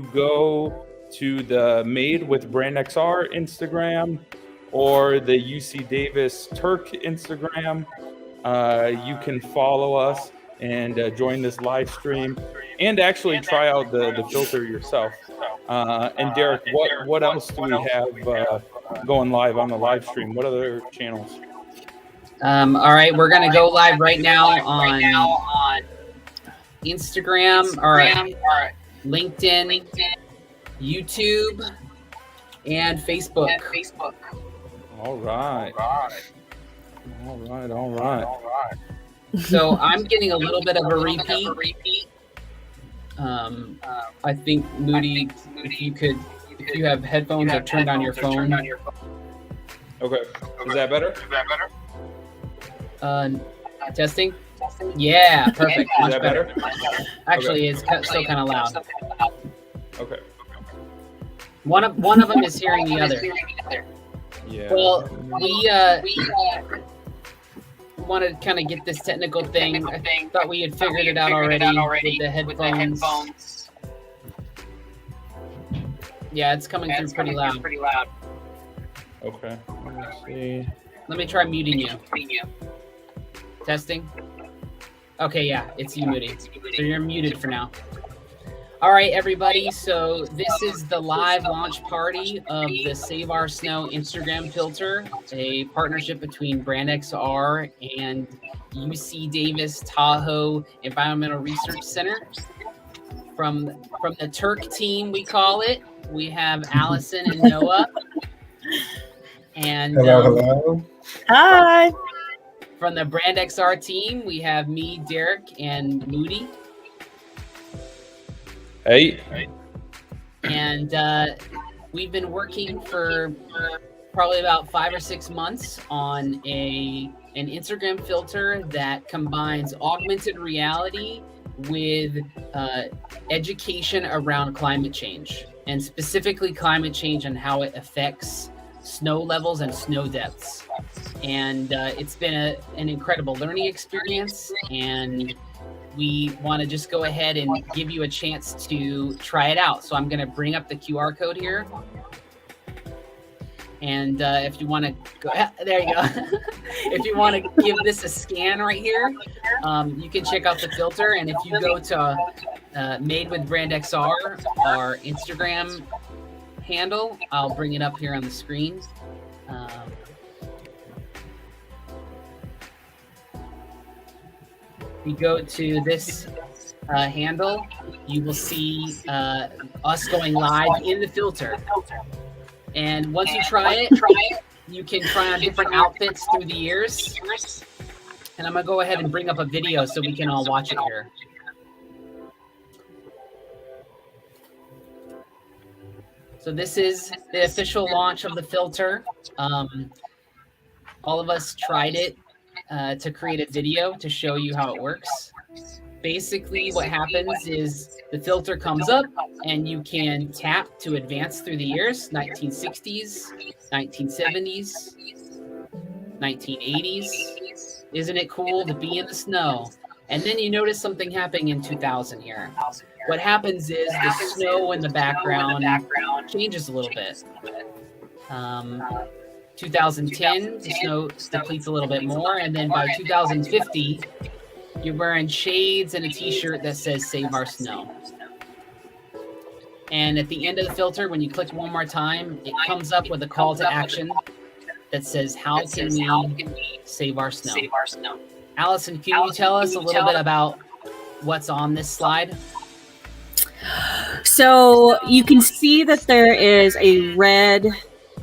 go to the Made with BrandXR Instagram or the UC Davis Turk Instagram. You can follow us and join this live stream and actually try out the filter yourself. And Derek, what else do we have going live on the live stream? What other channels? All right, we're gonna go live right now on Instagram, or LinkedIn, YouTube, and Facebook. All right. So I'm getting a little bit of a repeat. I think Moody, if you have headphones or turned on your phone. Okay. Is that better? Testing. Yeah, perfect. Is that better? Actually, it's still kind of loud. Okay. One of them is hearing the other. Yeah. Well, we want to kind of get this technical thing. I thought we had figured it out already with the headphones. Yeah, it's coming through pretty loud. Okay. Let's see. Let me try muting you. Testing. Okay, yeah, it's you muted. So you're muted for now. All right, everybody. So this is the live launch party of the Save Our Snow Instagram filter, a partnership between BrandXR and UC Davis Tahoe Environmental Research Center. From the Turk team, we call it. We have Allison and Noah. And hello. Hi. From the BrandXR team, we have me, Derek, and Moody. Hey. And we've been working for probably about 5 or 6 months on an Instagram filter that combines augmented reality with education around climate change, and specifically climate change and how it affects snow levels and snow depths. And it's been an incredible learning experience, and we want to just go ahead and give you a chance to try it out. So I'm going to bring up the QR code here. And if you want to go, there you go. If you want to give this a scan right here, you can check out the filter. And if you go to Made with BrandXR, our Instagram handle, I'll bring it up here on the screen. You go to this handle, you will see us going live in the filter. And once you try it, you can try on different outfits through the years. And I'm gonna go ahead and bring up a video so we can all watch it here. So this is the official launch of the filter. All of us tried it to create a video to show you how it works. Basically, what happens is the filter comes up and you can tap to advance through the years, 1960s, 1970s, 1980s. Isn't it cool to be in the snow? And then you notice something happening in 2000 here. What happens is the snow in the background changes a little bit. 2010, the snow depletes a little bit more, and then by 2050, you're wearing shades and a t-shirt that says Save Our Snow. And at the end of the filter, when you click one more time, it comes up with a call to action that says, how can we save our snow? Allison, can you tell us a little bit about what's on this slide? So you can see that there is a red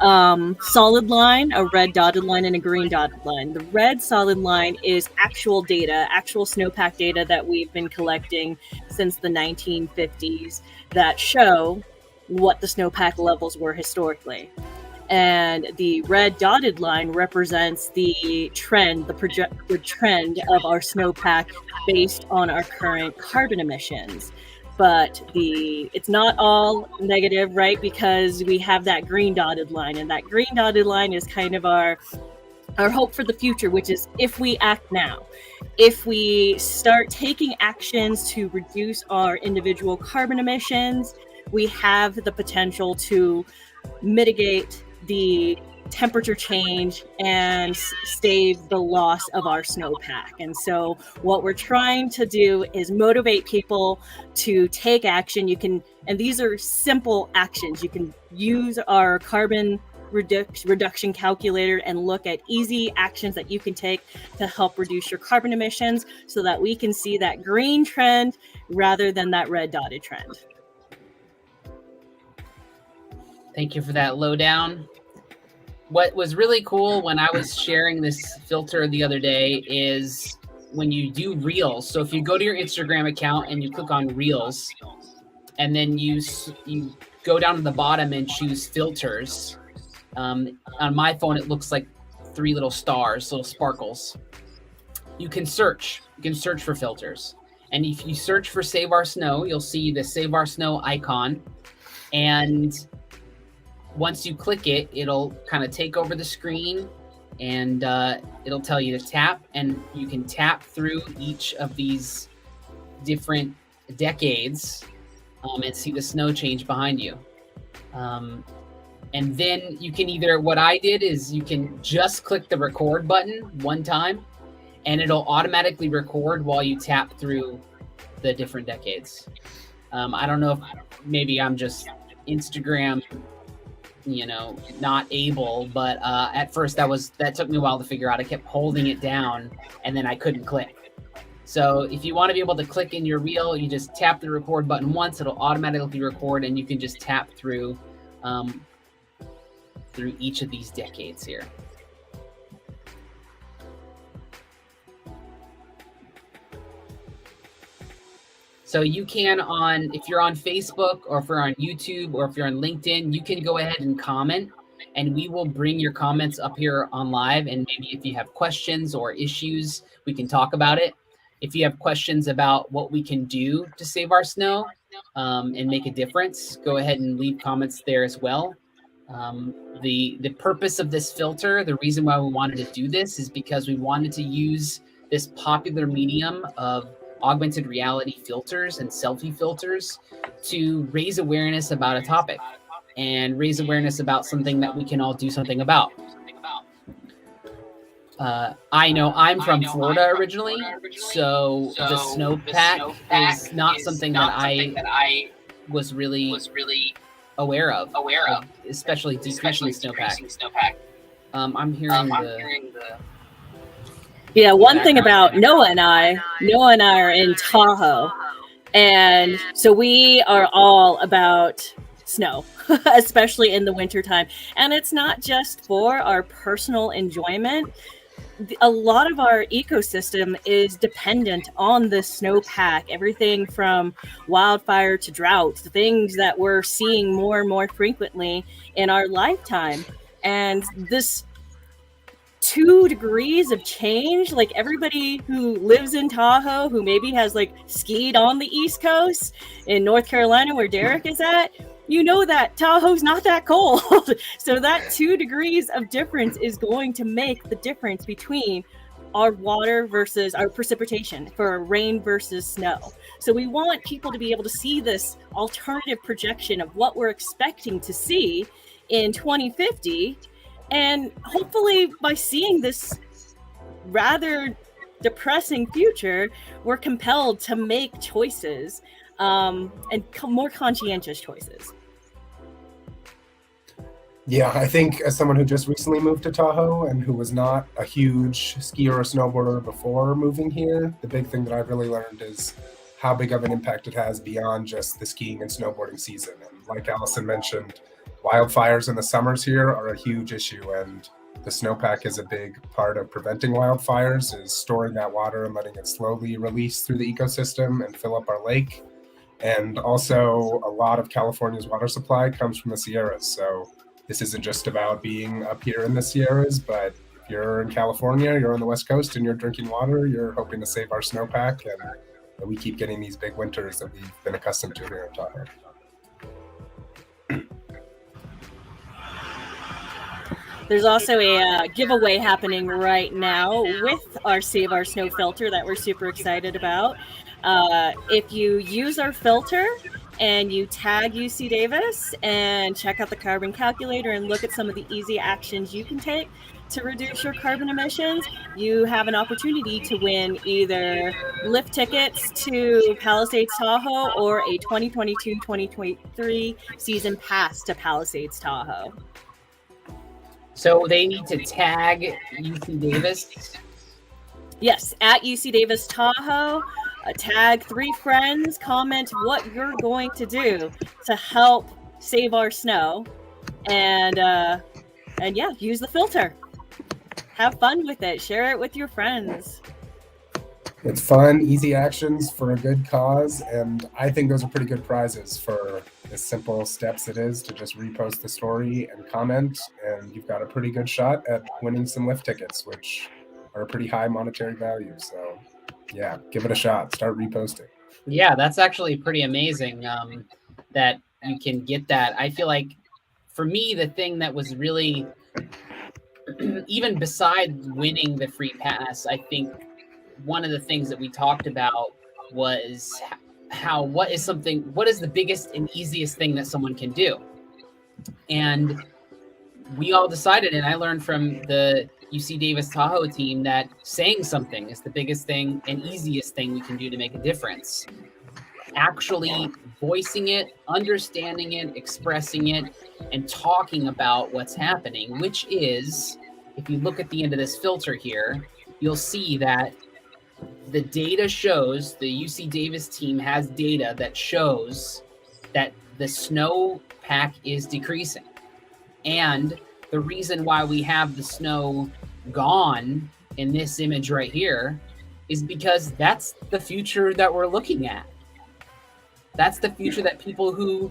solid line, a red dotted line, and a green dotted line. The red solid line is actual data, actual snowpack data that we've been collecting since the 1950s that show what the snowpack levels were historically. And the red dotted line represents the trend, the trend of our snowpack based on our current carbon emissions. But it's not all negative, right? Because we have that green dotted line, and that green dotted line is kind of our hope for the future, which is if we act now, if we start taking actions to reduce our individual carbon emissions, we have the potential to mitigate the temperature change and save the loss of our snowpack. And so what we're trying to do is motivate people to take action. You can, and these are simple actions. You can use our carbon reduction calculator and look at easy actions that you can take to help reduce your carbon emissions so that we can see that green trend rather than that red dotted trend. Thank you for that lowdown. What was really cool when I was sharing this filter the other day is when you do Reels. So if you go to your Instagram account and you click on Reels, and then you go down to the bottom and choose filters. On my phone, it looks like 3 little stars, little sparkles. You can search. You can search for filters. And if you search for Save Our Snow, you'll see the Save Our Snow icon. And once you click it, it'll kind of take over the screen, and it'll tell you to tap, and you can tap through each of these different decades and see the snow change behind you. And then you can either, what I did is you can just click the record button one time, and it'll automatically record while you tap through the different decades. I don't know if maybe I'm just Instagram, not able, but at first that took me a while to figure out. I kept holding it down and then I couldn't click. So if you want to be able to click in your reel, you just tap the record button once, it'll automatically record, and you can just tap through each of these decades here. So you can, if you're on Facebook, or if you're on YouTube, or if you're on LinkedIn, you can go ahead and comment, and we will bring your comments up here on live. And maybe if you have questions or issues, we can talk about it. If you have questions about what we can do to save our snow and make a difference, go ahead and leave comments there as well. The purpose of this filter, the reason why we wanted to do this is because we wanted to use this popular medium of augmented reality filters and selfie filters to raise awareness about a topic and raise awareness about something that we can all do something about. I know I'm from Florida originally, so the snowpack is not something that I was really aware of, especially decreasing snowpack. I'm hearing the Yeah, one thing about Noah and I are in Tahoe, and so we are all about snow, especially in the wintertime. And it's not just for our personal enjoyment. A lot of our ecosystem is dependent on the snowpack, everything from wildfire to drought, the things that we're seeing more and more frequently in our lifetime. And this 2 degrees of change, like everybody who lives in Tahoe, who maybe has like skied on the East Coast in North Carolina where Derek is at, that Tahoe's not that cold. So that 2 degrees of difference is going to make the difference between our water versus our precipitation, for rain versus snow. So we want people to be able to see this alternative projection of what we're expecting to see in 2050. And hopefully by seeing this rather depressing future, we're compelled to make choices and more conscientious choices. Yeah, I think as someone who just recently moved to Tahoe and who was not a huge skier or snowboarder before moving here, the big thing that I've really learned is how big of an impact it has beyond just the skiing and snowboarding season. And like Allison mentioned, wildfires in the summers here are a huge issue, and the snowpack is a big part of preventing wildfires, is storing that water and letting it slowly release through the ecosystem and fill up our lake. And also a lot of California's water supply comes from the Sierras. So this isn't just about being up here in the Sierras, but if you're in California, you're on the West Coast and you're drinking water, you're hoping to save our snowpack, and we keep getting these big winters that we've been accustomed to here in Tahoe. There's also a giveaway happening right now with our Save Our Snow filter that we're super excited about. If you use our filter and you tag UC Davis and check out the carbon calculator and look at some of the easy actions you can take to reduce your carbon emissions, you have an opportunity to win either lift tickets to Palisades Tahoe or a 2022-2023 season pass to Palisades Tahoe. So they need to tag UC Davis? Yes, at UC Davis Tahoe, tag 3 friends, comment what you're going to do to help save our snow, and yeah, use the filter. Have fun with it. Share it with your friends. It's fun, easy actions for a good cause, and I think those are pretty good prizes for the simple steps it is to just repost the story and comment, and you've got a pretty good shot at winning some lift tickets, which are a pretty high monetary value. So yeah, give it a shot. Start reposting. Yeah, that's actually pretty amazing that you can get that. I feel like for me, the thing that was really, even besides winning the free pass, I think one of the things that we talked about was what is the biggest and easiest thing that someone can do. And we all decided, and I learned from the UC Davis Tahoe team, that saying something is the biggest thing and easiest thing we can do to make a difference. Actually voicing it, understanding it, expressing it, and talking about what's happening, which is, if you look at the end of this filter here, you'll see that the data shows, the UC Davis team has data that shows that the snow pack is decreasing. And the reason why we have the snow gone in this image right here is because that's the future that we're looking at. That's the future that people who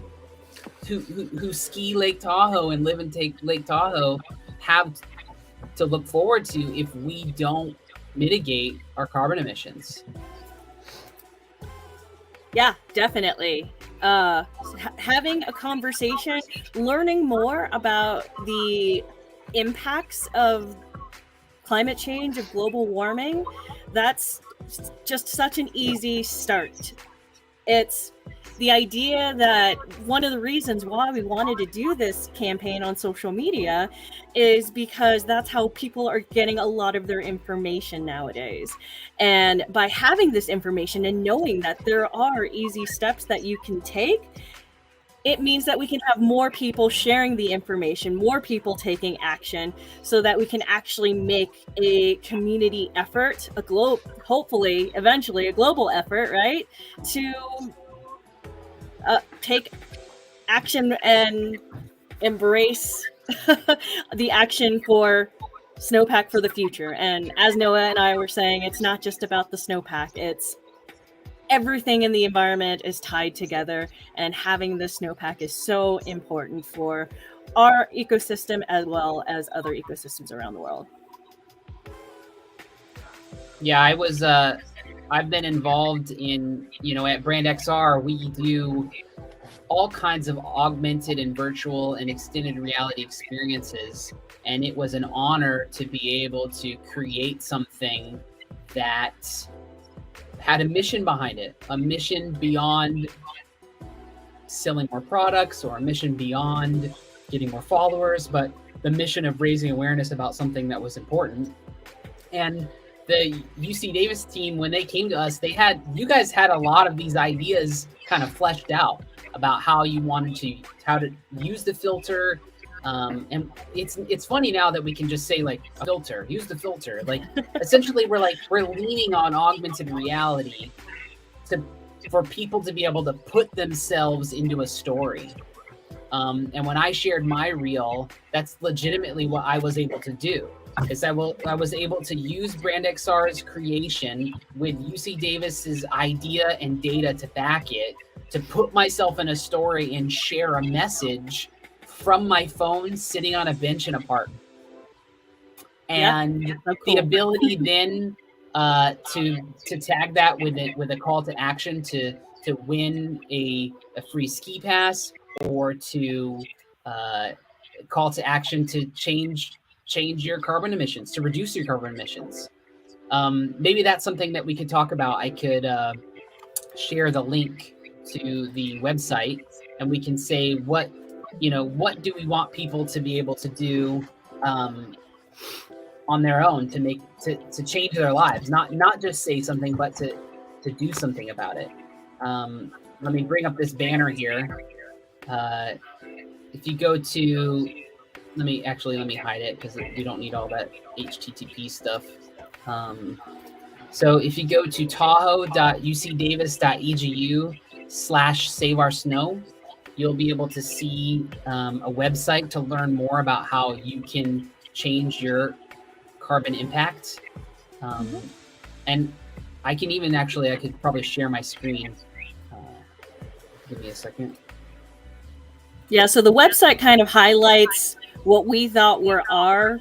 ski Lake Tahoe and live in Lake Tahoe have to look forward to if we don't mitigate our carbon emissions. Yeah, definitely. Having a conversation, learning more about the impacts of climate change, of global warming, that's just such an easy start. It's the idea that one of the reasons why we wanted to do this campaign on social media is because that's how people are getting a lot of their information nowadays. And by having this information and knowing that there are easy steps that you can take, it means that we can have more people sharing the information, more people taking action, so that we can actually make a community effort, hopefully, eventually a global effort, right? To take action and embrace the action for snowpack for the future. And as Noah and I were saying, it's not just about the snowpack, it's everything in the environment is tied together, and having the snowpack is so important for our ecosystem as well as other ecosystems around the world. Yeah, I've been involved in, at BrandXR, we do all kinds of augmented and virtual and extended reality experiences. And it was an honor to be able to create something that had a mission behind it, a mission beyond selling more products or a mission beyond getting more followers, but the mission of raising awareness about something that was important. And the UC Davis team, when they came to us, you guys had a lot of these ideas kind of fleshed out about how to use the filter. And it's funny now that we can just say, like, a filter, use the filter. Like, essentially we're leaning on augmented reality for people to be able to put themselves into a story. And when I shared my reel, that's legitimately what I was able to do. Is I was able to use BrandXR's creation with UC Davis's idea and data to back it, to put myself in a story and share a message from my phone sitting on a bench in a park. And so cool. The ability then to tag that with a call to action to win a free ski pass, or to call to action to change your carbon emissions, to reduce your carbon emissions. Maybe that's something that we could talk about. I could share the link to the website, and we can say what do we want people to be able to do on their own to change their lives, not just say something, but to do something about it. Let me bring up this banner here. If you go to, let me hide it because we don't need all that HTTP stuff. So if you go to tahoe.ucdavis.edu/saveoursnow, you'll be able to see a website to learn more about how you can change your carbon impact. And I can even I could probably share my screen. Give me a second. Yeah, so the website kind of highlights what we thought were our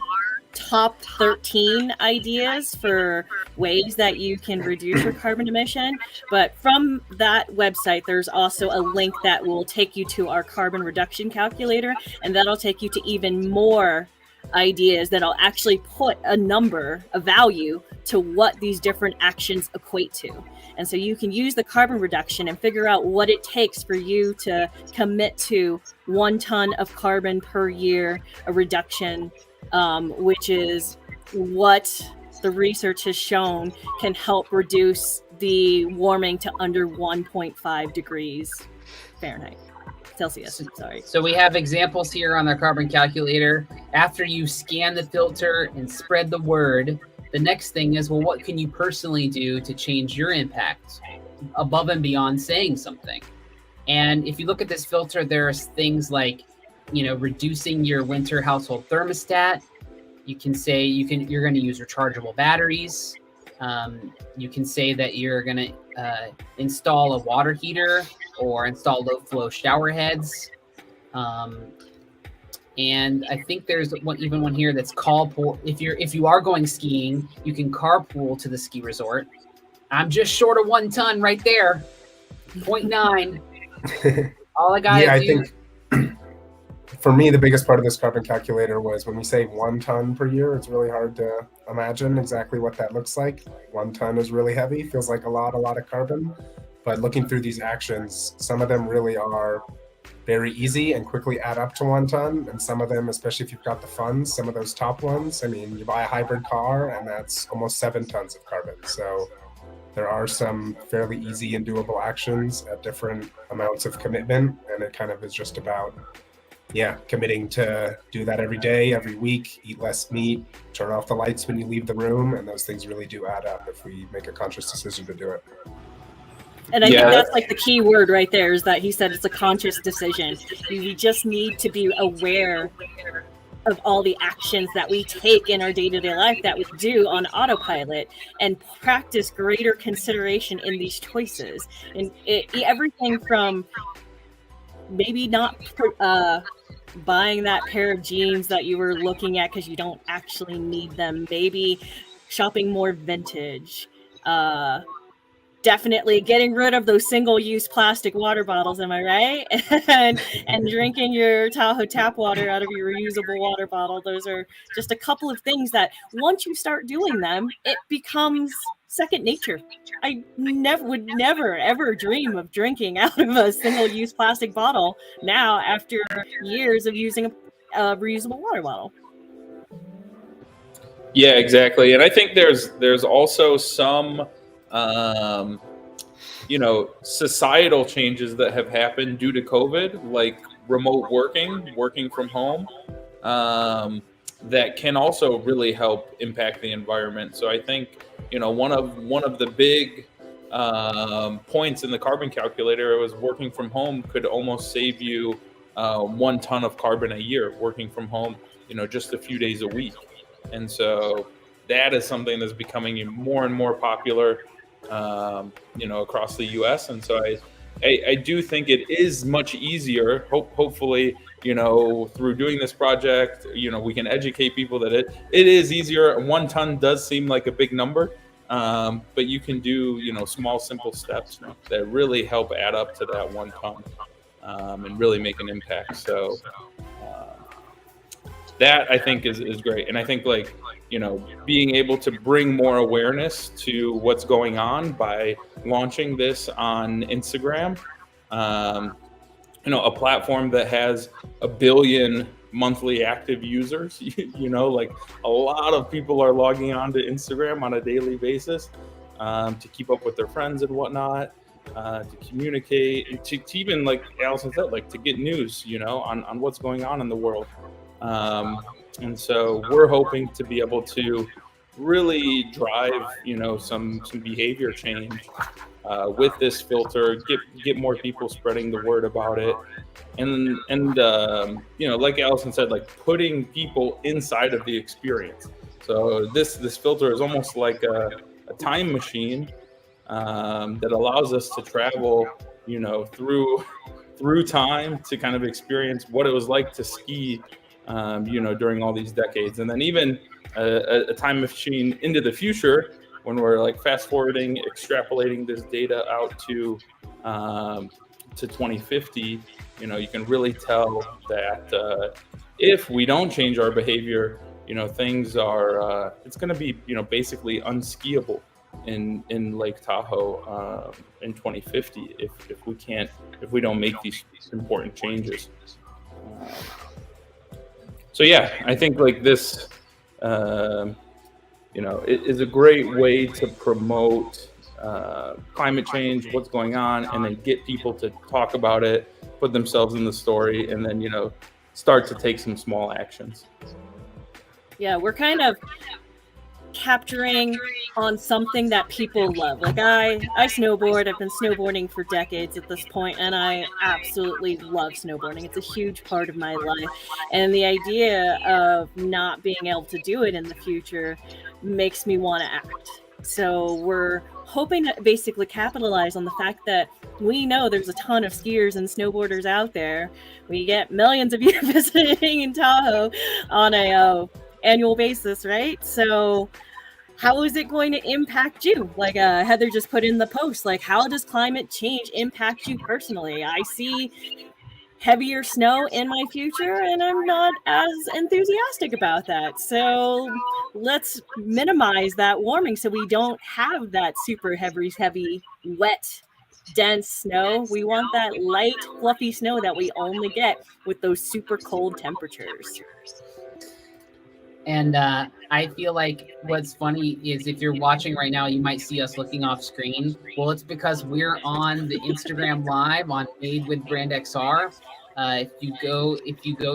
top 13 ideas for ways that you can reduce your carbon emission. But from that website, there's also a link that will take you to our carbon reduction calculator, and that'll take you to even more ideas that'll actually put a number, a value to what these different actions equate to. And so you can use the carbon reduction and figure out what it takes for you to commit to 1 ton of carbon per year, a reduction, which is what the research has shown can help reduce the warming to under 1.5 degrees Fahrenheit. Celsius, sorry. So we have examples here on the carbon calculator. After you scan the filter and spread the word, the next thing is, well, what can you personally do to change your impact above and beyond saying something? And if you look at this filter, there's things like, reducing your winter household thermostat. You can say you're going to use rechargeable batteries. You can say that you're going to install a water heater or install low flow shower heads. And I think there's one here that's carpool. If you are going skiing, you can carpool to the ski resort. I'm just short of 1 ton right there, 0.9. All I got to do. I think for me, the biggest part of this carbon calculator was when we say 1 ton per year, it's really hard to imagine exactly what that looks like. 1 ton is really heavy, feels like a lot of carbon. But looking through these actions, some of them really are very easy and quickly add up to 1 ton. And some of them, especially if you've got the funds, some of those top ones, I mean, you buy a hybrid car and that's almost 7 tons of carbon. So there are some fairly easy and doable actions at different amounts of commitment. And it kind of is just about, committing to do that every day, every week, eat less meat, turn off the lights when you leave the room. And those things really do add up if we make a conscious decision to do it. And I think that's like the key word right there, is that he said it's a conscious decision. We just need to be aware of all the actions that we take in our day-to-day life that we do on autopilot and practice greater consideration in these choices. And everything from maybe not buying that pair of jeans that you were looking at because you don't actually need them, maybe shopping more vintage, definitely getting rid of those single-use plastic water bottles, am I right? and drinking your Tahoe tap water out of your reusable water bottle. Those are just a couple of things that once you start doing them, it becomes second nature. I would never ever dream of drinking out of a single-use plastic bottle now after years of using a reusable water bottle. Yeah, exactly. And I think there's also some societal changes that have happened due to COVID, like remote working from home, that can also really help impact the environment. So I think, one of the big points in the carbon calculator was working from home could almost save you 1 ton of carbon a year, working from home, just a few days a week. And so that is something that's becoming more and more popular, across the U.S. And so I do think it is much easier, hopefully, through doing this project, we can educate people that it is easier. 1 ton does seem like a big number, but you can do, small, simple steps that really help add up to that 1 ton and really make an impact. So that I think is great. And I think being able to bring more awareness to what's going on by launching this on Instagram a platform that has 1 billion monthly active users. Like a lot of people are logging on to Instagram on a daily basis to keep up with their friends and whatnot, to communicate, and to even, like Allison said, like to get news, on what's going on in the world. And so we're hoping to be able to really drive, some behavior change with this filter, get more people spreading the word about it, and like Allison said, like putting people inside of the experience. So this filter is almost like a time machine that allows us to travel, through time to kind of experience what it was like to ski, during all these decades, and then even a time machine into the future when we're like fast forwarding, extrapolating this data out to 2050. You can really tell that if we don't change our behavior, things are it's going to be basically unskiable in Lake Tahoe in 2050 if we don't make these important changes. So yeah, I think like this it is a great way to promote climate change, what's going on, and then get people to talk about it, put themselves in the story, and then start to take some small actions. Yeah, we're kind of capturing on something that people love. Like I snowboard. I've been snowboarding for decades at this point, and I absolutely love snowboarding. It's a huge part of my life, and the idea of not being able to do it in the future makes me want to act. So we're hoping to basically capitalize on the fact that we know there's a ton of skiers and snowboarders out there. We get millions of you visiting in Tahoe on a annual basis, right? So how is it going to impact you? Like Heather just put in the post, like how does climate change impact you personally? I see heavier snow in my future and I'm not as enthusiastic about that. So let's minimize that warming so we don't have that super heavy, wet, dense snow. We want that light, fluffy snow that we only get with those super cold temperatures. And I feel like what's funny is if you're watching right now, you might see us looking off screen. Well, it's because we're on the Instagram Live on Made with BrandXR. If you go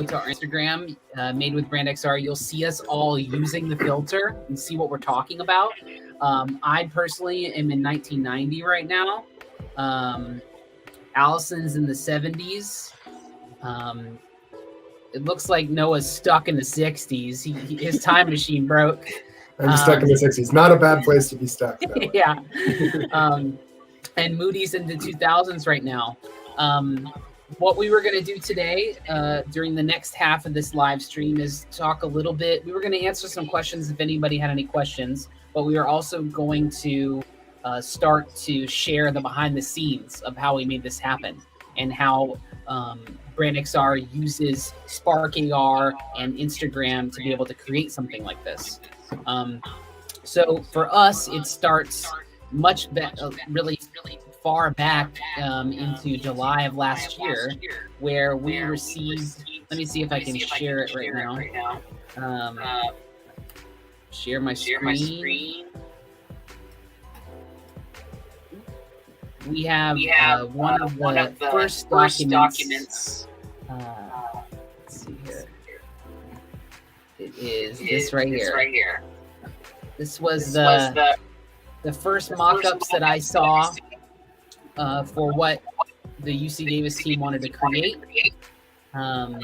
to our Instagram, Made with BrandXR, you'll see us all using the filter and see what we're talking about. I personally am in 1990 right now. Allison's in the 70s. It looks like Noah's stuck in the 60s. His time machine broke. I'm stuck in the 60s. Not a bad place to be stuck. Yeah. And Moody's in the 2000s right now. What we were going to do today during the next half of this live stream is talk a little bit. We were going to answer some questions if anybody had any questions, but we are also going to start to share the behind the scenes of how we made this happen and how BrandXR uses Spark AR and Instagram to be able to create something like this. So for us, it starts much really far back into July of last year, where we received. Let me see if I can share it right now. Share my screen. We have one of the first documents. Let's see here. It is this right here. This was the first mock-ups that I saw for what the UC Davis team wanted to create. And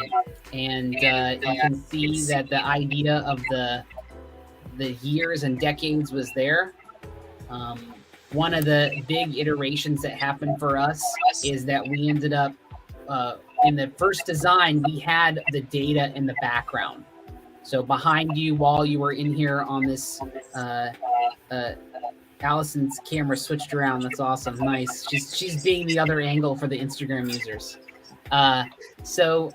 you can see that the idea of the years and decades was there. One of the big iterations that happened for us is that we ended up in the first design, we had the data in the background. So behind you, while you were in here on this, Allison's camera switched around. That's awesome. Nice. She's being the other angle for the Instagram users. So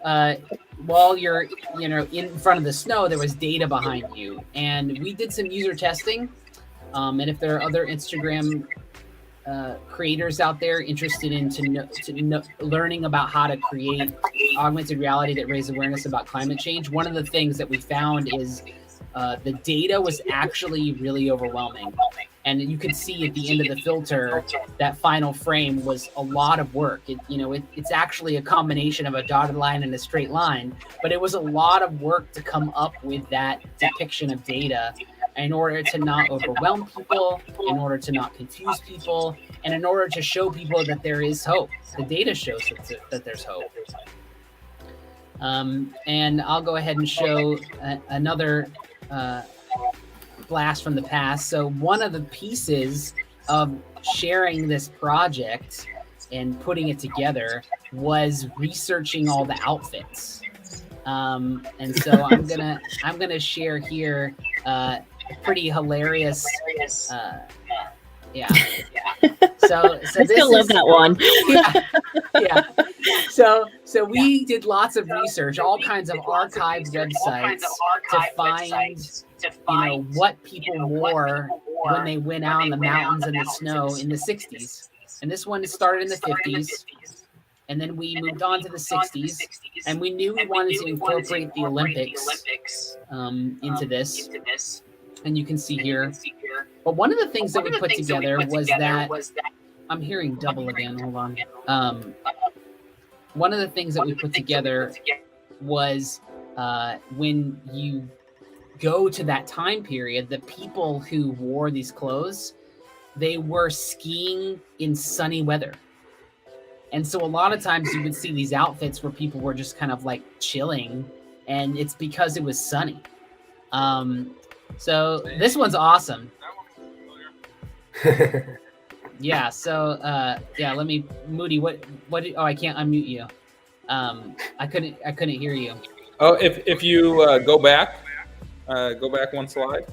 while you're in front of the snow, there was data behind you, and we did some user testing. And if there are other Instagram creators out there interested in learning about how to create augmented reality that raise awareness about climate change, one of the things that we found is the data was actually really overwhelming. And you could see at the end of the filter, that final frame was a lot of work. It's actually a combination of a dotted line and a straight line, but it was a lot of work to come up with that depiction of data in order to not overwhelm people, in order to not confuse people, and in order to show people that there is hope. The data shows that there's hope. And I'll go ahead and show another blast from the past. So one of the pieces of sharing this project and putting it together was researching all the outfits. And so I'm gonna share here a pretty hilarious yeah. So I still love that one. Yeah. So we did lots of research, all kinds of archived websites to find what people wore when they went out in the mountains and the snow in the 60s. And this one started in the 50s. And then we moved on to the 60s. And we knew we wanted to incorporate the Olympics into this. And you can see here. But one of the things that we put together was that I'm hearing double again. Hold on. One of the things that we put together was when you go to that time period, the people who wore these clothes, they were skiing in sunny weather. And so a lot of times you would see these outfits where people were just kind of like chilling, and it's because it was sunny. So this one's awesome. Yeah. So let me, Moody. What? Oh, I can't unmute you. I couldn't hear you. Oh, if you go back one slide.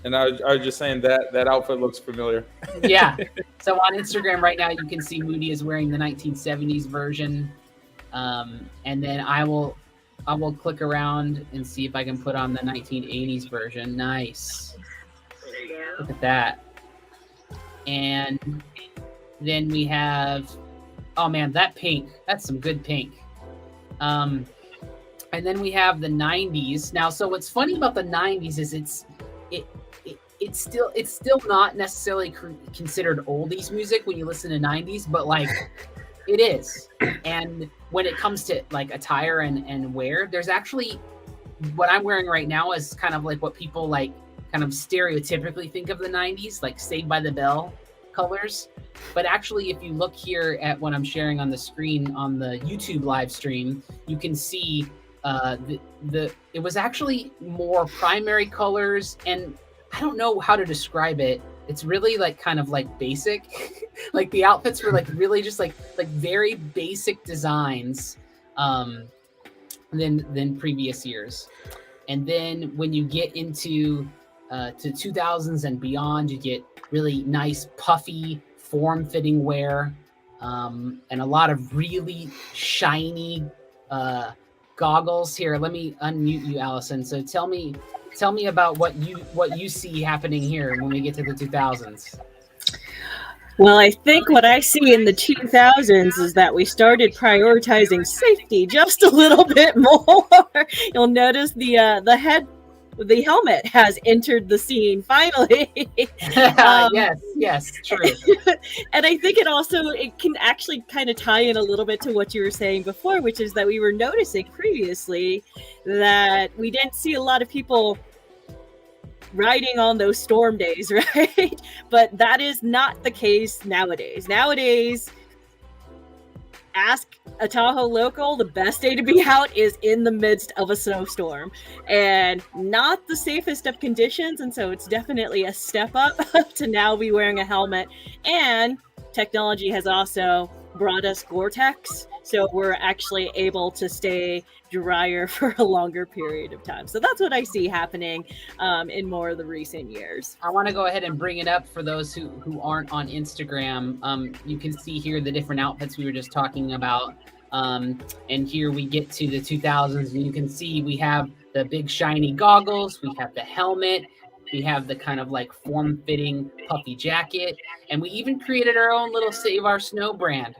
And I was just saying that outfit looks familiar. Yeah. So on Instagram right now, you can see Moody is wearing the 1970s version, and then I will click around and see if I can put on the 1980s version. Nice. Look at that. And then we have, oh man, that pink. That's some good pink. And then we have the 90s. Now, so what's funny about the 90s is it's still not necessarily considered oldies music when you listen to 90s, but like it is. And when it comes to like attire and wear, there's actually, what I'm wearing right now is kind of like what people like kind of stereotypically think of the 90s, like Saved by the Bell colors. But actually, if you look here at what I'm sharing on the screen on the YouTube live stream, you can see it was actually more primary colors, and I don't know how to describe it. It's really like kind of like basic. Like the outfits were like really just like very basic designs than previous years. And then when you get into to 2000s and beyond, you get really nice puffy form-fitting wear, and a lot of really shiny goggles. Here, let me unmute you, Allison. So tell me about what you see happening here when we get to the 2000s. Well, I think what I see in the 2000s is that we started prioritizing safety just a little bit more. You'll notice the helmet has entered the scene finally. Yes, true. And I think it can actually kind of tie in a little bit to what you were saying before, which is that we were noticing previously that we didn't see a lot of people riding on those storm days, right? But that is not the case nowadays. Nowadays, ask a Tahoe local, the best day to be out is in the midst of a snowstorm, and not the safest of conditions. And so it's definitely a step up to now be wearing a helmet. And technology has also brought us Gore-Tex, so we're actually able to stay drier for a longer period of time. So that's what I see happening in more of the recent years. I want to go ahead and bring it up for those who aren't on Instagram. You can see here the different outfits we were just talking about. And here we get to the 2000s, and you can see we have the big shiny goggles, we have the helmet, We have the kind of like form-fitting puffy jacket, and we even created our own little Save Our Snow brand.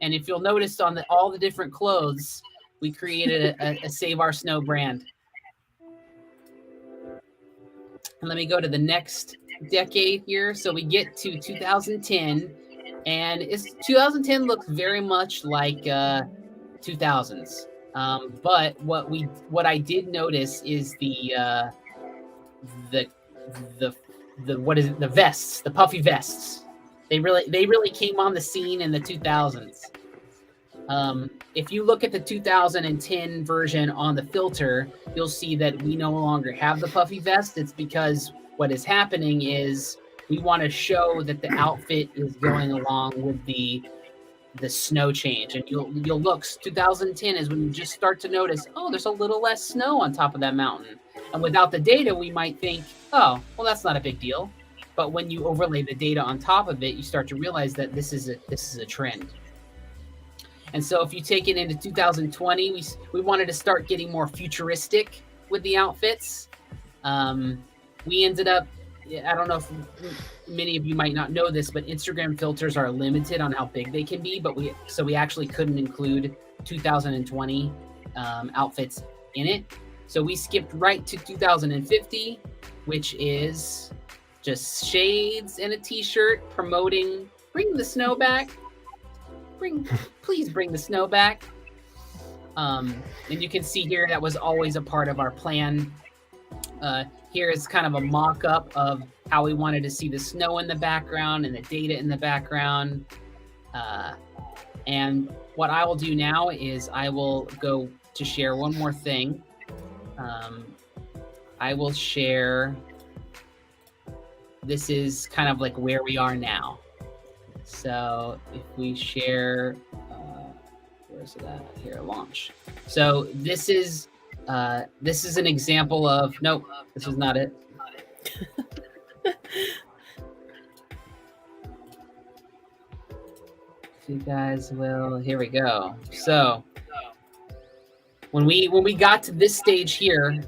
And if you'll notice on all the different clothes, we created a Save Our Snow brand. And let me go to the next decade here. So we get to 2010, and 2010 looks very much like 2000s. But what I did notice is the what is it? The vests, the puffy vests. They really came on the scene in the 2000s. If you look at the 2010 version on the filter, you'll see that we no longer have the puffy vest. It's because what is happening is we want to show that the outfit is going along with the snow change. And you'll look, 2010 is when you just start to notice, oh, there's a little less snow on top of that mountain. And without the data, we might think, oh, well, that's not a big deal. But when you overlay the data on top of it, you start to realize that this is a trend. And so if you take it into 2020, we wanted to start getting more futuristic with the outfits. We ended up, I don't know if many of you might not know this, but Instagram filters are limited on how big they can be. But we actually couldn't include 2020 outfits in it. So we skipped right to 2050, which is just shades and a t-shirt promoting bring the snow back. Please bring the snow back. And you can see here that was always a part of our plan. Here is kind of a mock-up of how we wanted to see the snow in the background and the data in the background. And what I will do now is I will go to share one more thing. I will share, this is kind of like where we are now. So if we share, where's it at? Here, launch. So this is an example of, nope, this is not it. If you guys will, here we go. So when we got to this stage here,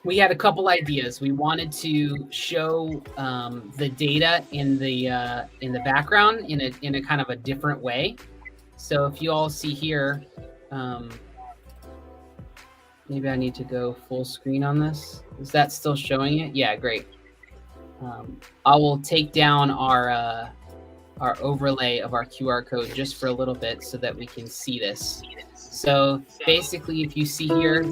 we had a couple ideas. We wanted to show the data in the background in a kind of a different way. So if you all see here, maybe I need to go full screen on this. Is that still showing it? Yeah, great. I will take down our overlay of our QR code just for a little bit so that we can see this. So basically, if you see here,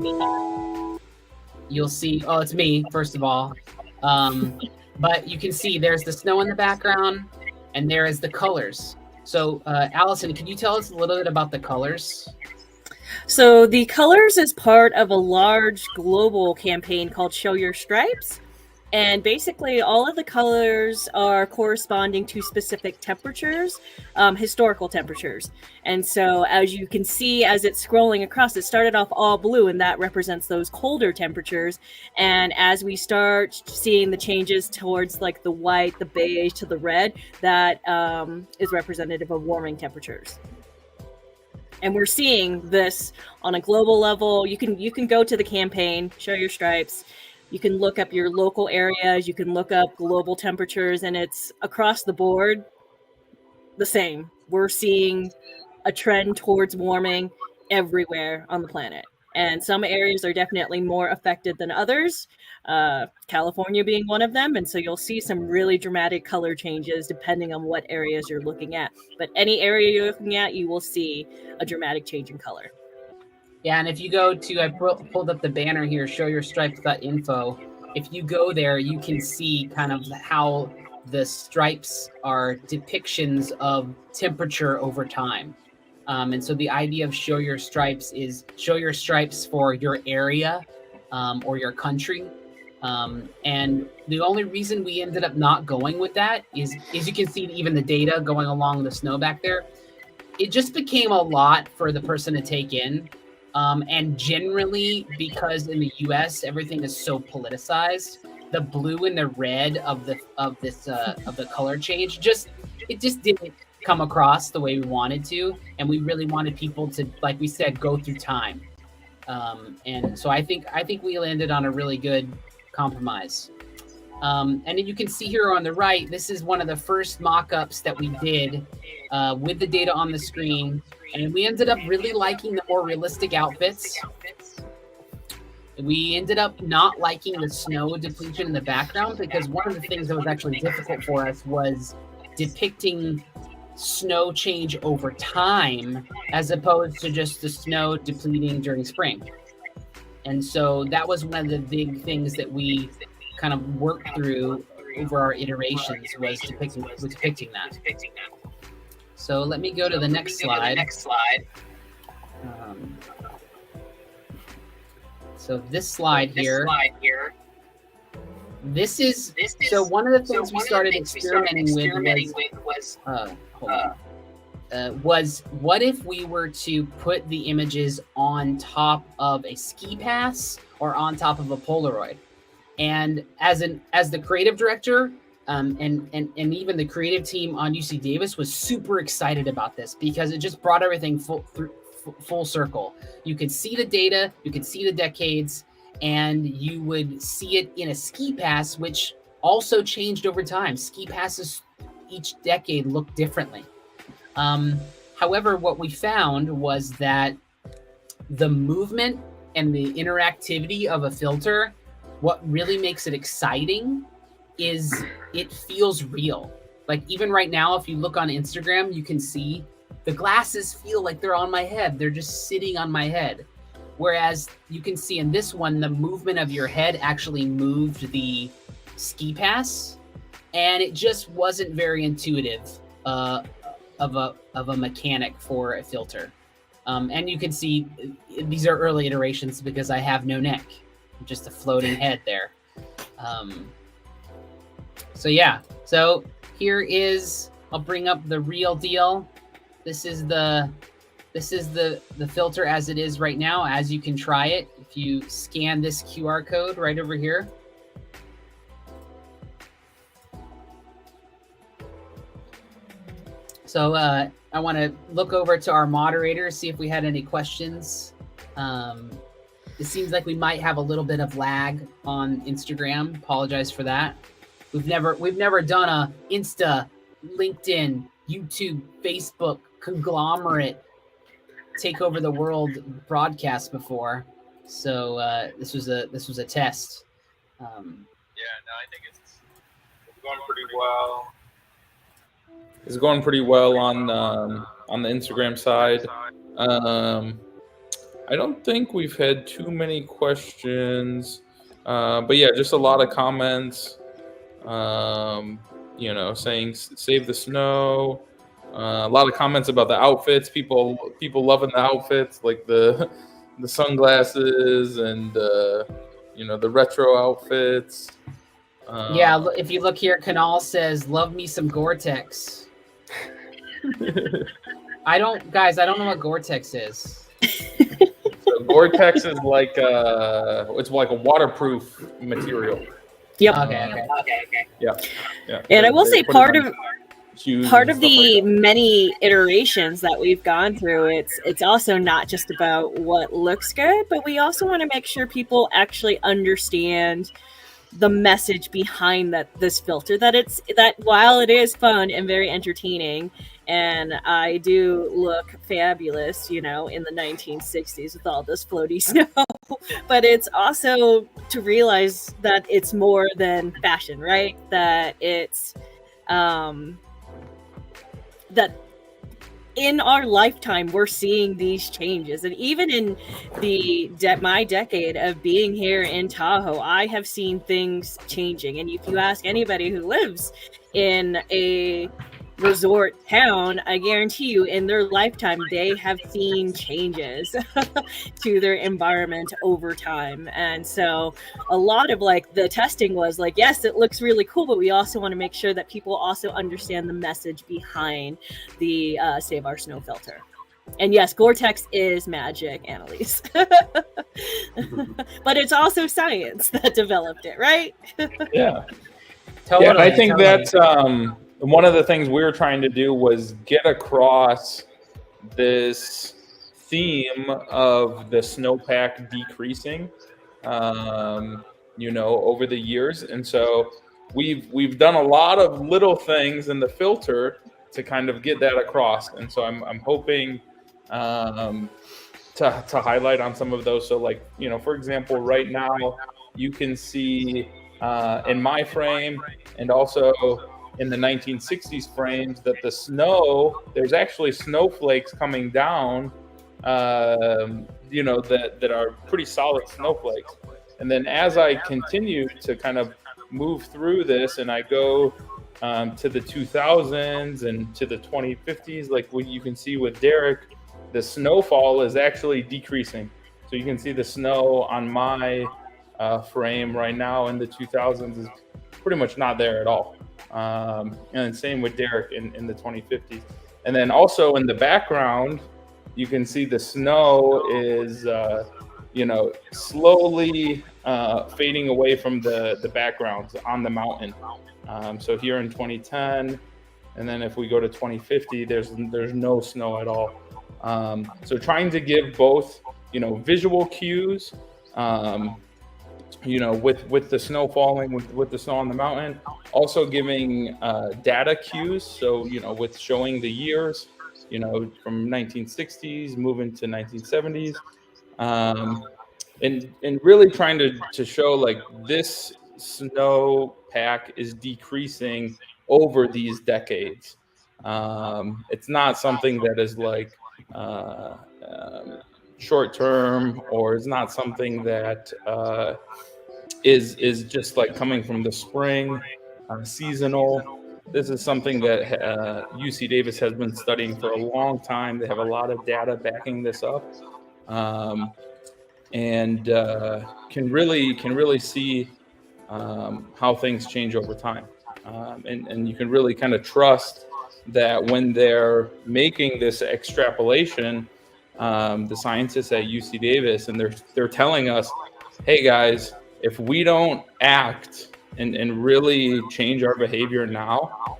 you'll see, oh, it's me, first of all. But you can see there's the snow in the background and there is the colors. So Allison, can you tell us a little bit about the colors? So the colors is part of a large global campaign called Show Your Stripes. And basically all of the colors are corresponding to specific temperatures, historical temperatures. And so as you can see, as it's scrolling across, it started off all blue, and that represents those colder temperatures. And as we start seeing the changes towards like the white, the beige to the red, that is representative of warming temperatures. And we're seeing this on a global level. You can go to the campaign, Show Your Stripes. You can look up your local areas. You can look up global temperatures, and it's across the board the same. We're seeing a trend towards warming everywhere on the planet. And some areas are definitely more affected than others, California being one of them. And so you'll see some really dramatic color changes depending on what areas you're looking at. But any area you're looking at, you will see a dramatic change in color. Yeah, and if you go to, I pulled up the banner here, showyourstripes.info. If you go there, you can see kind of how the stripes are depictions of temperature over time. And so the idea of Show Your Stripes is show your stripes for your area or your country. And the only reason we ended up not going with that is you can see even the data going along the snow back there. It just became a lot for the person to take in. And generally, because in the U.S. everything is so politicized, the blue and the red of the color change just didn't come across the way we wanted to, and we really wanted people to, like we said, go through time. And so I think we landed on a really good compromise. And you can see here on the right, this is one of the first mock-ups that we did with the data on the screen. And we ended up really liking the more realistic outfits. We ended up not liking the snow depletion in the background because one of the things that was actually difficult for us was depicting snow change over time as opposed to just the snow depleting during spring. And so that was one of the big things that we kind of worked through over our iterations was depicting that. So let me go to the next slide. So this slide here. This is so one of the things we started experimenting with was what if we were to put the images on top of a ski pass or on top of a Polaroid? And as the creative director, and even the creative team on UC Davis was super excited about this because it just brought everything full circle. You could see the data, you could see the decades, and you would see it in a ski pass, which also changed over time. Ski passes each decade look differently. However, what we found was that the movement and the interactivity of a filter, what really makes it exciting is it feels real. Like even right now, if you look on Instagram, you can see the glasses feel like they're on my head. They're just sitting on my head. Whereas you can see in this one, the movement of your head actually moved the ski pass, and it just wasn't very intuitive of a mechanic for a filter. And you can see these are early iterations because I have no neck, just a floating head there. So yeah, so here is, I'll bring up the real deal. This is the filter as it is right now, as you can try it. If you scan this QR code right over here. So I want to look over to our moderators, see if we had any questions. It seems like we might have a little bit of lag on Instagram. Apologize for that. We've never done a Insta, LinkedIn, YouTube, Facebook conglomerate take over the world broadcast before, so this was a test. Yeah, no, I think it's going pretty well. It's going pretty well on the Instagram side. I don't think we've had too many questions, but yeah, just a lot of comments. Saying save the snow. A lot of comments about the outfits. People loving the outfits, like the sunglasses and the retro outfits. Yeah, if you look here, Kanal says, "Love me some Gore-Tex." I don't know what Gore-Tex is. So Gore-Tex is like it's like a waterproof material. Yep. Okay. Yeah. And I will say part of the like many iterations that we've gone through, it's also not just about what looks good, but we also want to make sure people actually understand the message behind this filter, that while it is fun and very entertaining, and I do look fabulous, in the 1960s with all this floaty snow, but it's also to realize that it's more than fashion, right? That it's that in our lifetime we're seeing these changes, and even in my decade of being here in Tahoe, I have seen things changing. And if you ask anybody who lives in a resort town, I guarantee you in their lifetime they have seen changes to their environment over time. And so a lot of the testing was like, yes, it looks really cool, but we also want to make sure that people also understand the message behind the Save Our Snow filter. And yes, Gore-Tex is magic, Annalise. But it's also science that developed it, right? Yeah. Totally, Yeah, I think totally. that's one of the things we were trying to do was get across this theme of the snowpack decreasing. over the years. And so we've done a lot of little things in the filter to kind of get that across. And so I'm hoping to highlight on some of those. So like, for example, right now you can see in my frame and also in the 1960s frames that there's actually snowflakes coming down, that are pretty solid snowflakes. And then as I continue to kind of move through this and I go to the 2000s and to the 2050s, like what you can see with Derek, the snowfall is actually decreasing. So you can see the snow on my frame right now in the 2000s is pretty much not there at all. And same with Derek in the 2050s. And then also in the background, you can see the snow is, slowly fading away from the backgrounds on the mountain. So here in 2010, and then if we go to 2050, there's no snow at all. So trying to give both, visual cues, with the snow falling, with the snow on the mountain, also giving data cues. So, with showing the years, from 1960s moving to 1970s, and really trying to show like this snow pack is decreasing over these decades. It's not something that is like short term, or it's not something that is just like coming from the spring, seasonal. This is something that UC Davis has been studying for a long time. They have a lot of data backing this up, and can really see how things change over time. And you can really kind of trust that when they're making this extrapolation, the scientists at UC Davis, and they're telling us, hey guys, if we don't act and really change our behavior now,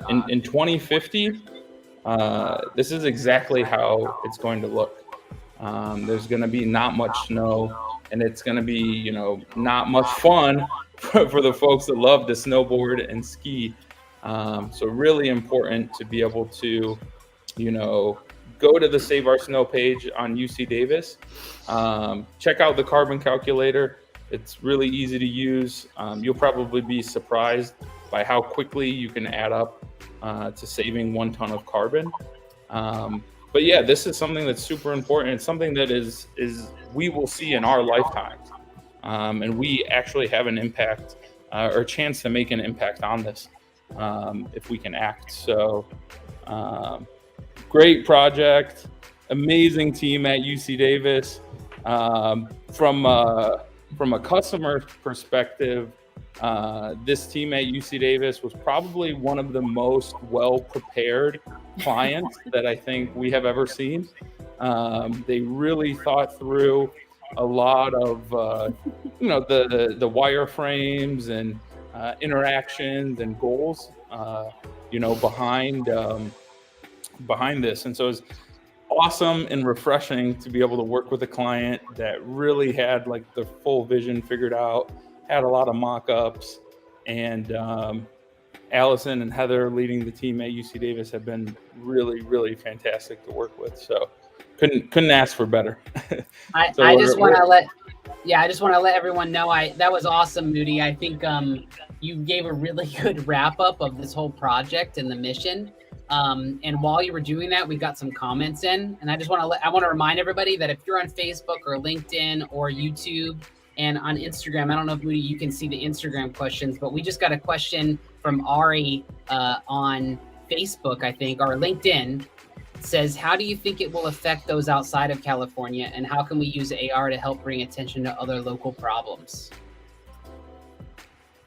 in 2050, this is exactly how it's going to look. There's going to be not much snow, and it's going to be, not much fun for the folks that love to snowboard and ski. So really important to be able to, go to the Save Our Snow page on UC Davis. Check out the carbon calculator. It's really easy to use. You'll probably be surprised by how quickly you can add up to saving 1 ton of carbon. But yeah, this is something that's super important. It's something that is we will see in our lifetimes. And we actually have an impact or a chance to make an impact on this if we can act. So great project, amazing team at UC Davis. From a customer perspective, this team at UC Davis was probably one of the most well-prepared clients that I think we have ever seen. They really thought through a lot of, the wireframes and interactions and goals, behind this. And so it's awesome and refreshing to be able to work with a client that really had like the full vision figured out, had a lot of mock-ups, and Allison and Heather leading the team at UC Davis have been really, really fantastic to work with. So couldn't ask for better. I just want to let everyone know that was awesome, Moody. I think you gave a really good wrap up of this whole project and the mission. And while you were doing that, we got some comments in, and I want to remind everybody that if you're on Facebook or LinkedIn or YouTube and on Instagram, I don't know if Moody, you can see the Instagram questions, but we just got a question from Ari on Facebook, I think, or LinkedIn. It says, how do you think it will affect those outside of California, and how can we use AR to help bring attention to other local problems?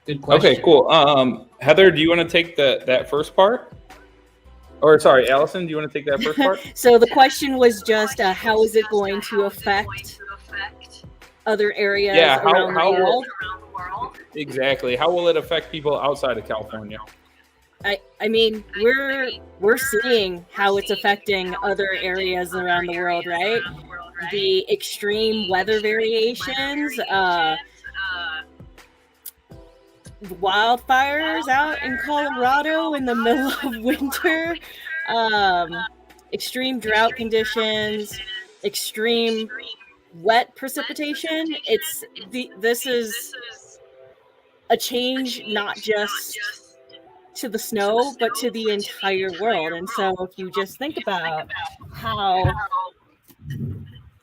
Good question. Okay, cool. Heather, do you want to take that first part? Or sorry, Allison, do you want to take that first part? So the question was just how is it going to affect other areas around the world? Exactly. How will it affect people outside of California? I mean, we're seeing how it's affecting other areas around the world, right? The extreme weather variations, wildfires out in Colorado in the middle of winter, extreme drought conditions, extreme wet precipitation. This is a change not just to the snow, but to the entire world. And so if you just think about how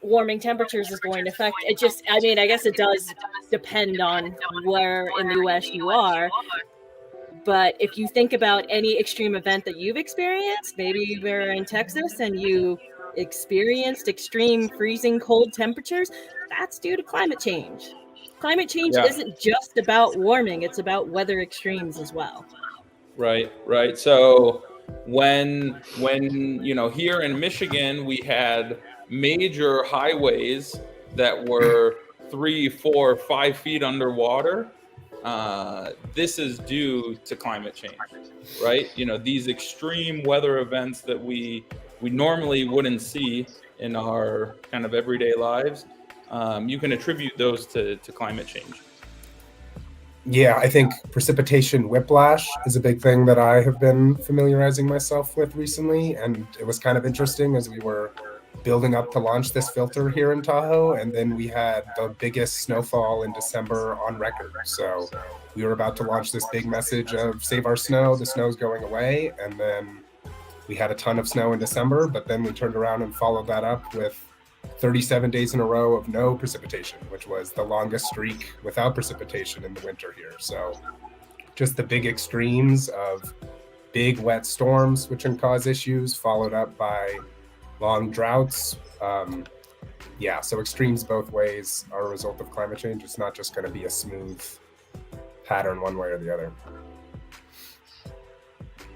warming temperatures is going to affect it, I guess it does depend on where in the US you are. But if you think about any extreme event that you've experienced, maybe you were in Texas and you experienced extreme freezing cold temperatures, that's due to climate change. Climate change isn't just about warming, it's about weather extremes as well. Right. So when here in Michigan we had major highways that were 3, 4, 5 feet underwater, this is due to climate change, right? These extreme weather events that we normally wouldn't see in our kind of everyday lives, you can attribute those to climate change. Yeah, I think precipitation whiplash is a big thing that I have been familiarizing myself with recently. And it was kind of interesting as we were building up to launch this filter here in Tahoe. And then we had the biggest snowfall in December on record. So we were about to launch this big message of save our snow, the snow's going away. And then we had a ton of snow in December, but then we turned around and followed that up with 37 days in a row of no precipitation, which was the longest streak without precipitation in the winter here. So just the big extremes of big wet storms, which can cause issues, followed up by long droughts. So extremes both ways are a result of climate change. It's not just going to be a smooth pattern one way or the other.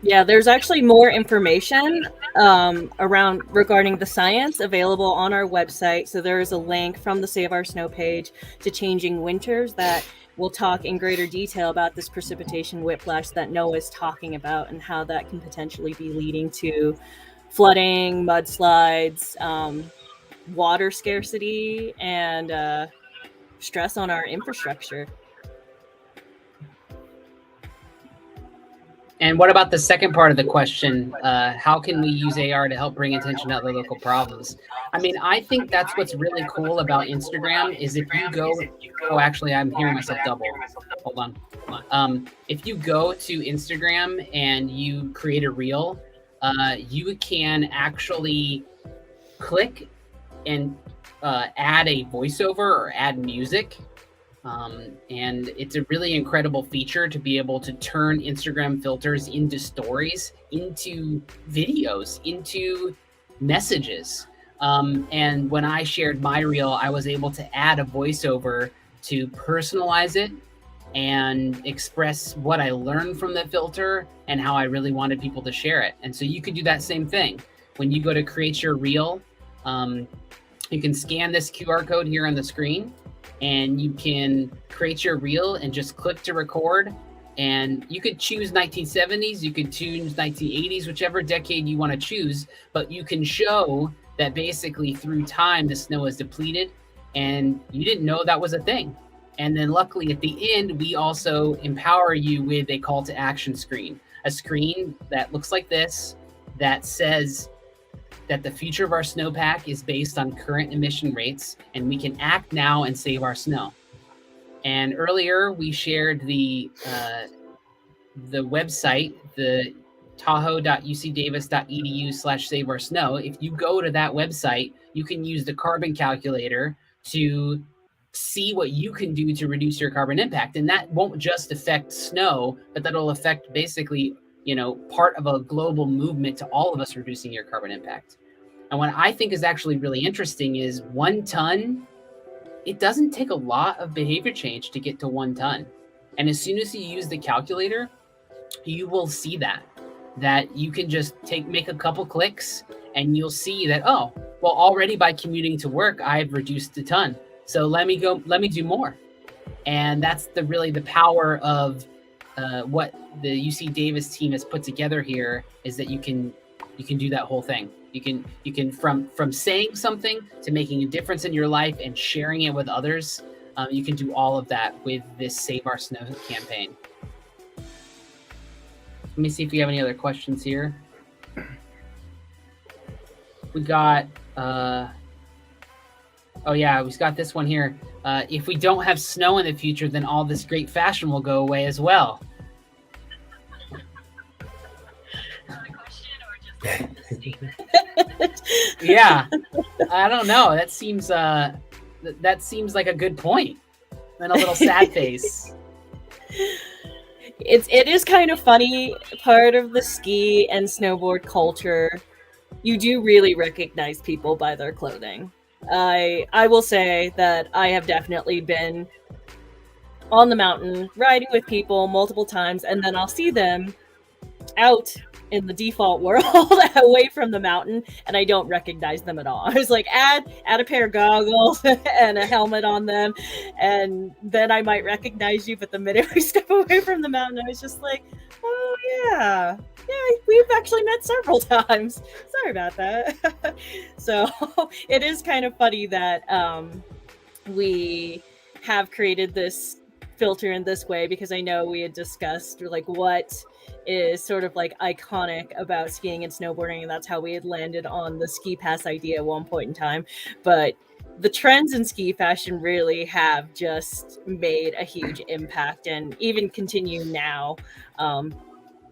Yeah, there's actually more information regarding the science available on our website. So there is a link from the Save Our Snow page to Changing Winters that will talk in greater detail about this precipitation whiplash that Noah's talking about and how that can potentially be leading to flooding, mudslides, water scarcity, and stress on our infrastructure. And what about the second part of the question? How can we use AR to help bring attention to other local problems? I mean, I think that's what's really cool about Instagram is if you go, actually, I'm hearing myself double. Hold on. If you go to Instagram and you create a reel, you can actually click and add a voiceover or add music. And it's a really incredible feature to be able to turn Instagram filters into stories, into videos, into messages. And when I shared my reel, I was able to add a voiceover to personalize it and express what I learned from the filter and how I really wanted people to share it. And so you could do that same thing. When you go to create your reel, you can scan this QR code here on the screen, and you can create your reel and just click to record. And you could choose 1970s, you could choose 1980s, whichever decade you want to choose, but you can show that basically through time, the snow is depleted and you didn't know that was a thing. And then luckily at the end, we also empower you with a call to action screen, a screen that looks like this, that says that the future of our snowpack is based on current emission rates, and we can act now and save our snow. And earlier we shared the website, the tahoe.ucdavis.edu/saveoursnow. If you go to that website, you can use the carbon calculator to see what you can do to reduce your carbon impact. And that won't just affect snow, but that'll affect basically, part of a global movement to all of us reducing your carbon impact. And what I think is actually really interesting is 1 ton, it doesn't take a lot of behavior change to get to 1 ton. And as soon as you use the calculator, you will see that you can just make a couple clicks and you'll see that, already by commuting to work, I've reduced a ton. So let me do more. And that's the power of what the UC Davis team has put together here, is that you can do that whole thing. You can from saying something to making a difference in your life and sharing it with others. You can do all of that with this Save Our Snow campaign. me see if we have any other questions here. We got, oh yeah, we've got this one here. If we don't have snow in the future, then all this great fashion will go away as well. Yeah, I don't know. That seems like a good point. And a little sad face. It is kind of funny. Part of the ski and snowboard culture, you do really recognize people by their clothing. I will say that I have definitely been on the mountain riding with people multiple times, and then I'll see them out in the default world away from the mountain, and I don't recognize them at all. I was like, add a pair of goggles and a helmet on them, and then I might recognize you. But the minute we step away from the mountain, I was just like, oh yeah, we've actually met several times. Sorry about that. So it is kind of funny that we have created this filter in this way, because I know we had discussed like what is sort of like iconic about skiing and snowboarding, and that's how we had landed on the ski pass idea at one point in time. But the trends in ski fashion really have just made a huge impact, and even continue now.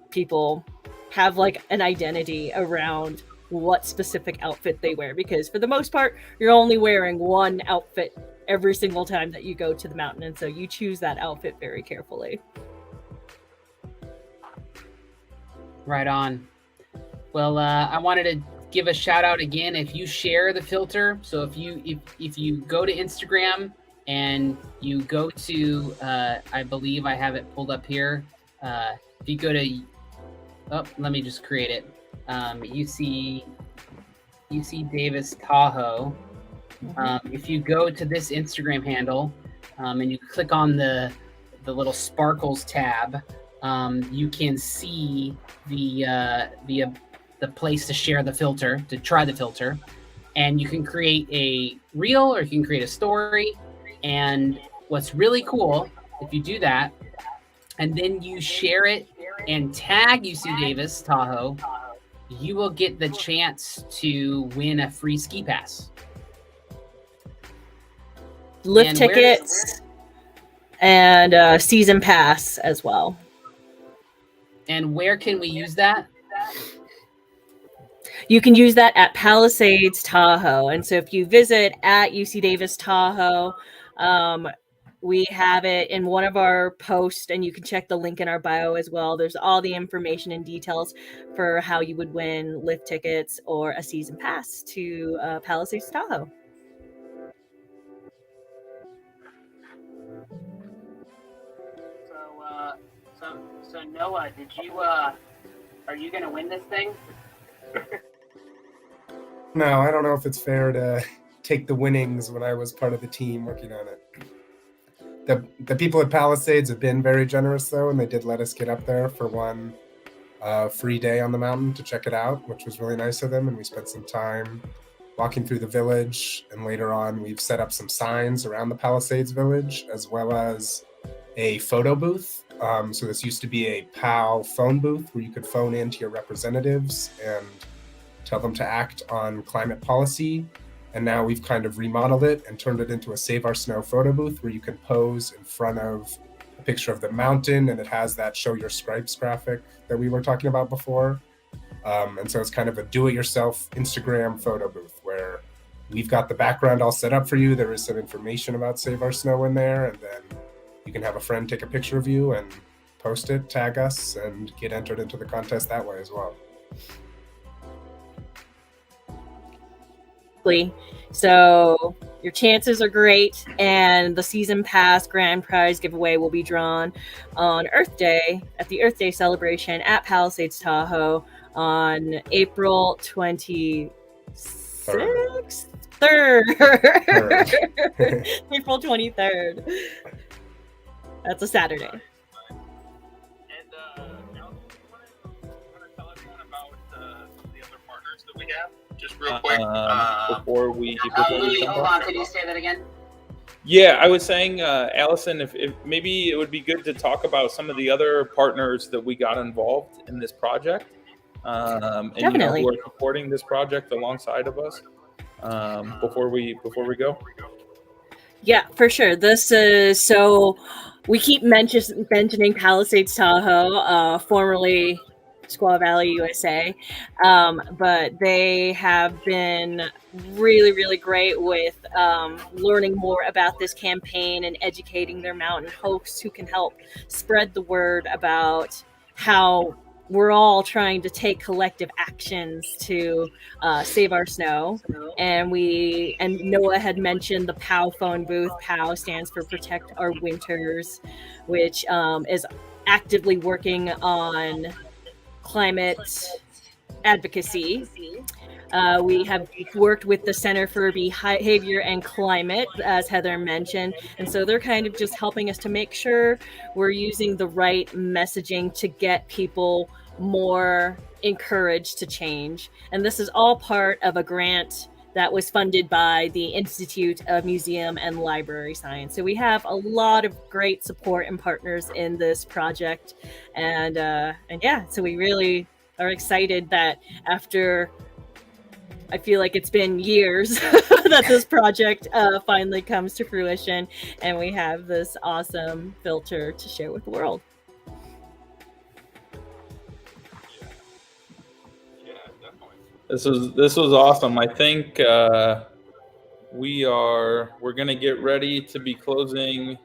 People have like an identity around what specific outfit they wear, because for the most part, you're only wearing one outfit every single time that you go to the mountain, and so you choose that outfit very carefully. Right on. Well, I wanted to give a shout out again. If you share the filter, so if you go to Instagram and you go to, I believe I have it pulled up here. If you go to, let me just create it. UC Davis Tahoe. If you go to this Instagram handle and you click on the little sparkles tab, you can see the place to share the filter, to try the filter, and you can create a reel or you can create a story. And what's really cool, if you do that and then you share it and tag UC Davis Tahoe, you will get the chance to win a free ski pass, lift tickets, and a season pass as well. And where can we use that? You can use that at Palisades Tahoe. And so if you visit at UC Davis Tahoe, we have it in one of our posts, and you can check the link in our bio as well. There's all the information and details for how you would win lift tickets or a season pass to Palisades Tahoe. So Noah, are you going to win this thing? No, I don't know if it's fair to take the winnings when I was part of the team working on it. The people at Palisades have been very generous, though, and they did let us get up there for one free day on the mountain to check it out, which was really nice of them. And we spent some time walking through the village, and later on we've set up some signs around the Palisades village, as well as a photo booth. So this used to be a POW phone booth where you could phone in to your representatives and tell them to act on climate policy. And now we've kind of remodeled it and turned it into a Save Our Snow photo booth where you can pose in front of a picture of the mountain, and it has that show your stripes graphic that we were talking about before. And so it's kind of a do-it-yourself Instagram photo booth where we've got the background all set up for you. There is some information about Save Our Snow in there, and then you can have a friend take a picture of you and post it, tag us, and get entered into the contest that way as well. So your chances are great, and the season pass grand prize giveaway will be drawn on Earth Day at the Earth Day celebration at Palisades Tahoe on April 26th. Third. April 23rd. That's a Saturday. And Alex, do you want to tell everyone about the other partners that we have? Just real quick. Before we Hold on, could you say that again? Yeah, I was saying, Allison, if maybe it would be good to talk about some of the other partners that we got involved in this project, and Definitely. who are supporting this project alongside of us, before we go. Yeah, for sure. This is so we keep mentioning Palisades Tahoe, formerly Squaw Valley USA, but they have been really, really great with learning more about this campaign and educating their mountain hosts who can help spread the word about how we're all trying to take collective actions to save our snow. And Noah had mentioned the POW phone booth. POW stands for Protect Our Winters, which is actively working on climate advocacy. We have worked with the Center for Behavior and Climate, as Heather mentioned, and so they're kind of just helping us to make sure we're using the right messaging to get people more encouraged to change. And this is all part of a grant that was funded by the Institute of Museum and Library Science. So we have a lot of great support and partners in this project, and yeah, so we really are excited that after, I feel like it's been years that this project finally comes to fruition, and we have this awesome filter to share with the world. Yeah, definitely. This was awesome. I think we're gonna get ready to be closing.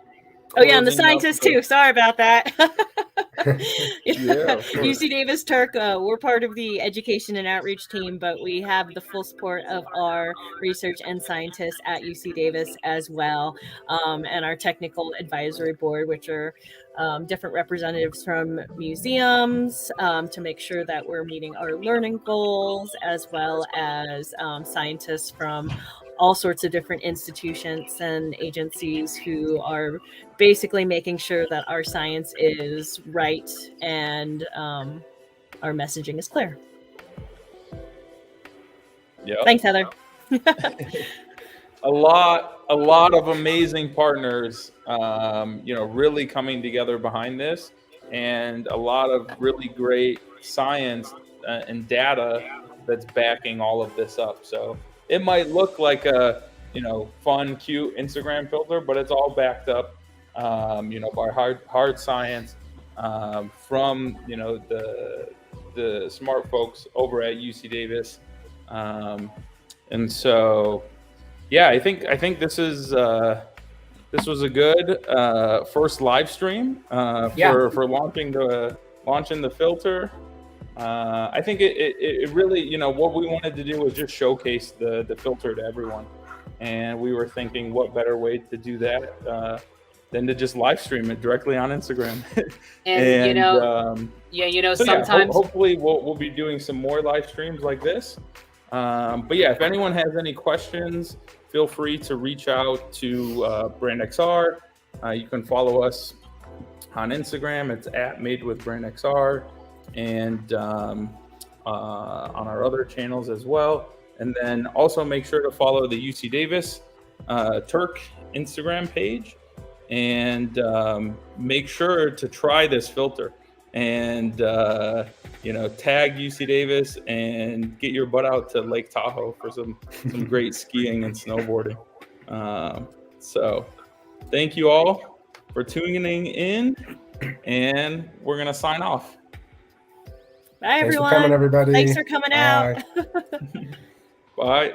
Oh yeah, and the closing up scientists too. Sorry about that. Yeah, of course. UC Davis Turk, we're part of the education and outreach team, but we have the full support of our research and scientists at UC Davis as well, and our technical advisory board, which are different representatives from museums to make sure that we're meeting our learning goals, as well as scientists from all sorts of different institutions and agencies who are basically making sure that our science is right and our messaging is clear. Yeah. Thanks, Heather. A lot of amazing partners, really coming together behind this, and a lot of really great science and data that's backing all of this up. So it might look like a, fun, cute Instagram filter, but it's all backed up, by hard science, from, the smart folks over at UC Davis. And so, yeah, I think this was a good first live stream for launching the filter. I think it really, what we wanted to do was just showcase the filter to everyone, and we were thinking, what better way to do that than to just live stream it directly on Instagram. Sometimes hopefully we'll be doing some more live streams like this. But yeah, if anyone has any questions, feel free to reach out to BrandXR. You can follow us on Instagram. It's @MadeWithBrandXR, and on our other channels as well. And then also make sure to follow the UC Davis Turk Instagram page, and make sure to try this filter, and tag UC Davis and get your butt out to Lake Tahoe for some great skiing and snowboarding. So thank you all for tuning in, and we're gonna sign off. Bye, everyone. Thanks for coming, everybody. Thanks for coming out. Bye.